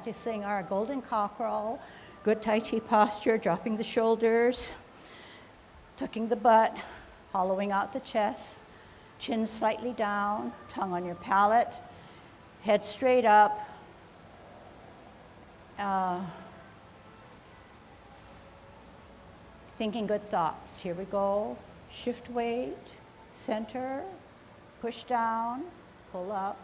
practicing our golden cockerel, good Tai Chi posture, dropping the shoulders, tucking the butt, hollowing out the chest, chin slightly down, tongue on your palate, head straight up. Thinking good thoughts. Here we go. Shift weight, center, push down, pull up.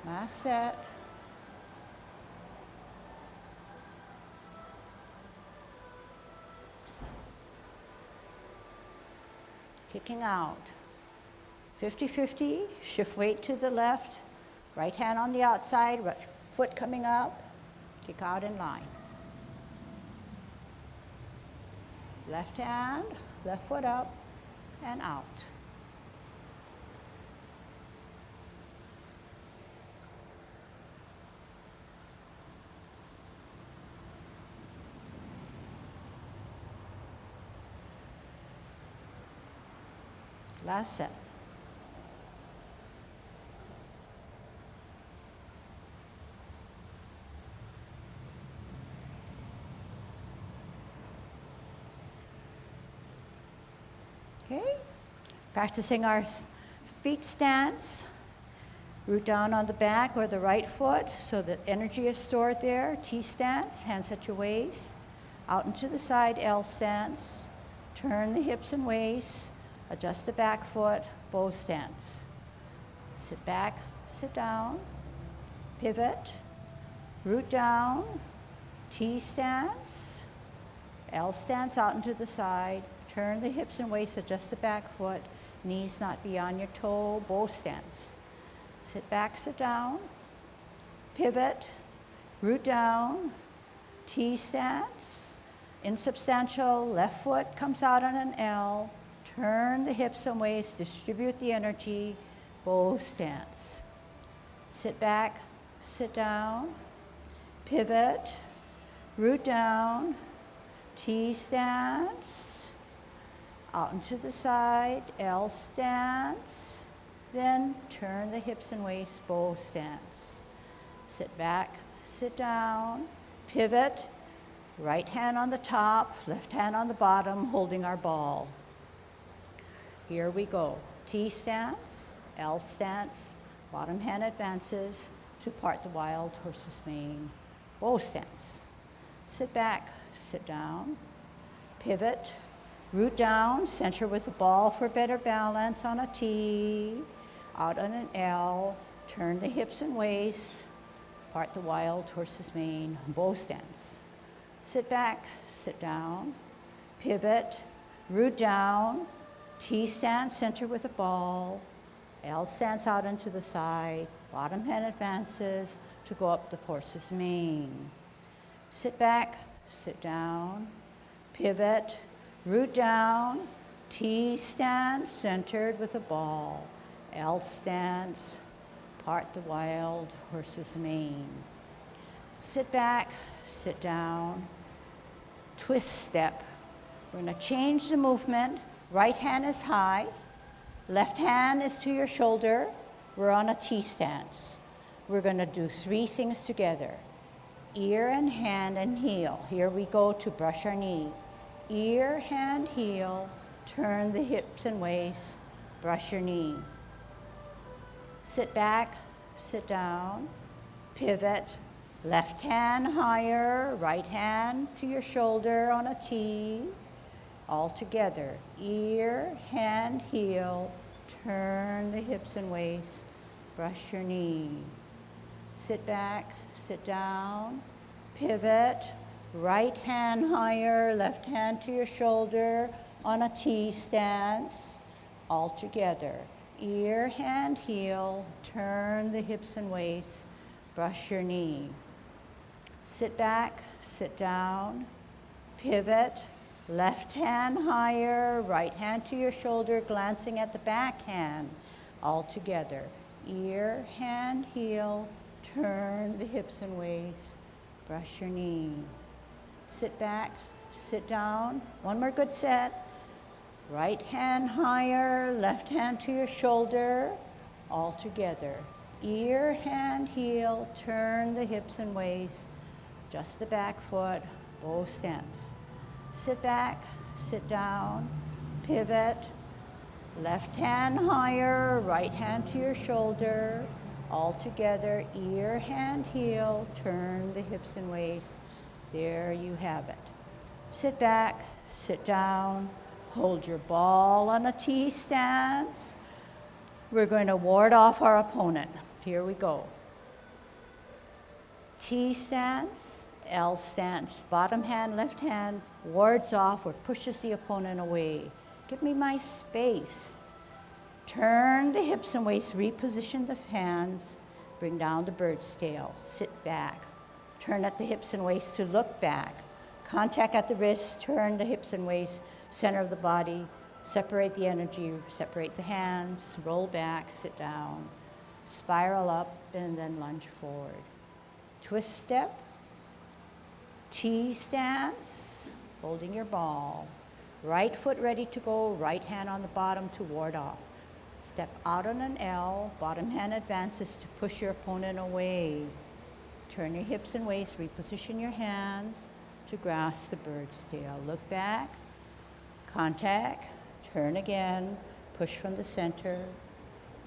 Last set. Kicking out. 50-50, shift weight to the left, right hand on the outside, right foot coming up, kick out in line. Left hand, left foot up, and out. Last set. Okay, practicing our feet stance. Root down on the back or the right foot so that energy is stored there. T stance, hands at your waist. Out and to the side, L stance. Turn the hips and waist. Adjust the back foot, bow stance. Sit back, sit down, pivot, root down, T stance, L stance out into the side, turn the hips and waist, adjust the back foot, knees not beyond your toe, bow stance. Sit back, sit down, pivot, root down, T stance, insubstantial, left foot comes out on an L, turn the hips and waist, distribute the energy, bow stance. Sit back, sit down, pivot, root down, T stance, out and to the side, L stance, then turn the hips and waist, bow stance. Sit back, sit down, pivot, right hand on the top, left hand on the bottom, holding our ball. Here we go. T stance, L stance, bottom hand advances to part the wild horse's mane. Bow stance. Sit back, sit down, pivot, root down, center with the ball for better balance on a T, out on an L, turn the hips and waist, part the wild horse's mane. Bow stance. Sit back, sit down, pivot, root down, T stance, center with the ball, L stance out into the side, bottom hand advances to go up the horse's mane. Sit back, sit down, pivot, root down, T stance, centered with the ball, L stance, part the wild horse's mane. Sit back, sit down, twist step. We're going to change the movement. Right hand is high, left hand is to your shoulder. We're on a T stance. We're going to do 3 things together. Ear and hand and heel. Here we go to brush our knee. Ear, hand, heel, turn the hips and waist, brush your knee. Sit back, sit down, pivot, left hand higher, right hand to your shoulder on a T. All together, ear, hand, heel, turn the hips and waist, brush your knee. Sit back, sit down, pivot, right hand higher, left hand to your shoulder on a T stance. All together, ear, hand, heel, turn the hips and waist, brush your knee. Sit back, sit down, pivot, Left hand higher, right hand to your shoulder, glancing at the back hand. All together. Ear, hand, heel, turn the hips and waist, brush your knee. Sit back, sit down. One more good set. Right hand higher, left hand to your shoulder, all together. Ear, hand, heel, turn the hips and waist, just the back foot, bow stance. Sit back, sit down, pivot, left hand higher, right hand to your shoulder, all together, ear, hand, heel, turn the hips and waist. There you have it. Sit back, sit down, hold your ball on a T stance. We're going to ward off our opponent. Here we go. T stance, L stance, bottom hand, left hand, wards off or pushes the opponent away. Give me my space. Turn the hips and waist, reposition the hands, bring down the bird's tail, sit back. Turn at the hips and waist to look back. Contact at the wrist, turn the hips and waist, center of the body, separate the energy, separate the hands, roll back, sit down, spiral up, and then lunge forward. Twist step, T stance, holding your ball. Right foot ready to go, right hand on the bottom to ward off. Step out on an L, bottom hand advances to push your opponent away. Turn your hips and waist, reposition your hands to grasp the bird's tail. Look back, contact, turn again, push from the center,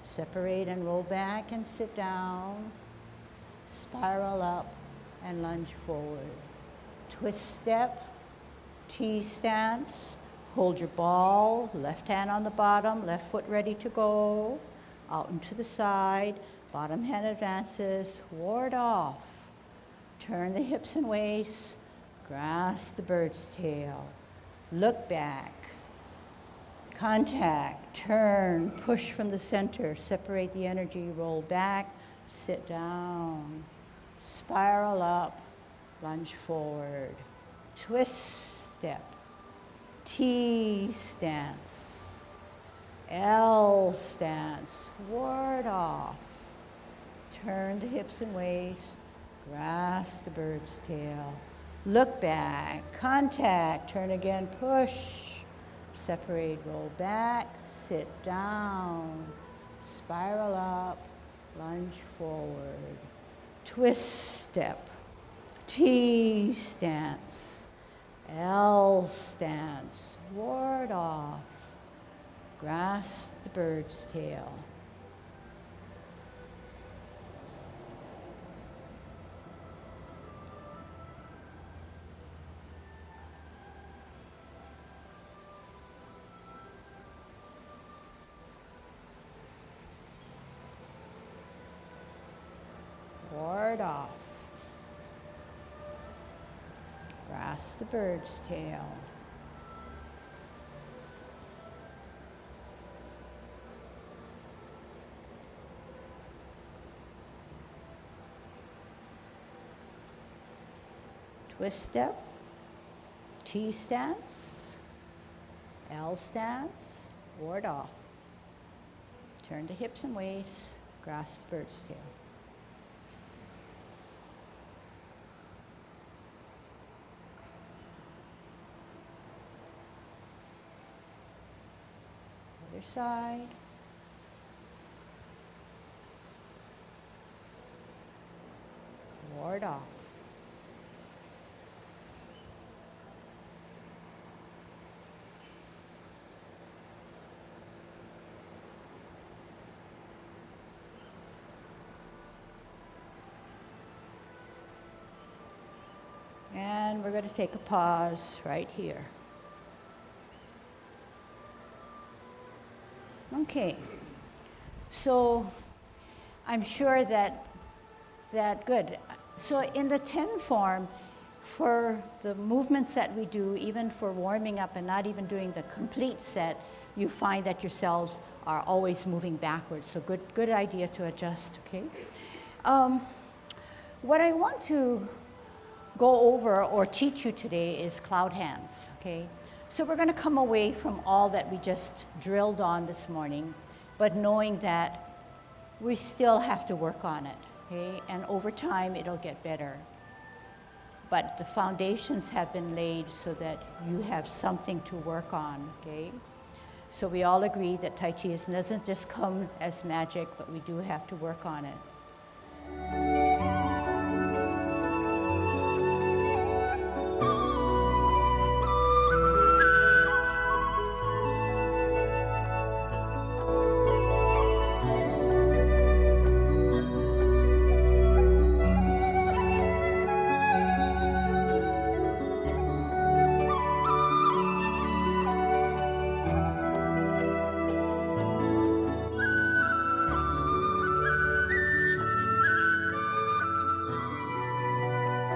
separate and roll back and sit down, spiral up and lunge forward. Twist step, T stance, hold your ball, left hand on the bottom, left foot ready to go, out and to the side, bottom hand advances, ward off. Turn the hips and waist, grasp the bird's tail, look back, contact, turn, push from the center, separate the energy, roll back, sit down, spiral up, lunge forward, twist step, T stance, L stance, ward off, turn the hips and waist, grasp the bird's tail, look back, contact, turn again, push, separate, roll back, sit down, spiral up, lunge forward, twist step, T stance, L stance, ward off, grasp the bird's tail. Ward off. Grasp the bird's tail. Twist step, T stance, L stance, ward off. Turn the hips and waist, grasp the bird's tail. Other side. Ward off. And we're going to take a pause right here. Okay, so I'm sure that good. So in the 10 form, for the movements that we do, even for warming up and not even doing the complete set, you find that yourselves are always moving backwards. So good idea to adjust, okay? What I want to go over or teach you today is cloud hands, okay? So we're going to come away from all that we just drilled on this morning, but knowing that we still have to work on it, okay? And over time, it'll get better. But the foundations have been laid so that you have something to work on, okay? So we all agree that Tai Chi doesn't just come as magic, but we do have to work on it.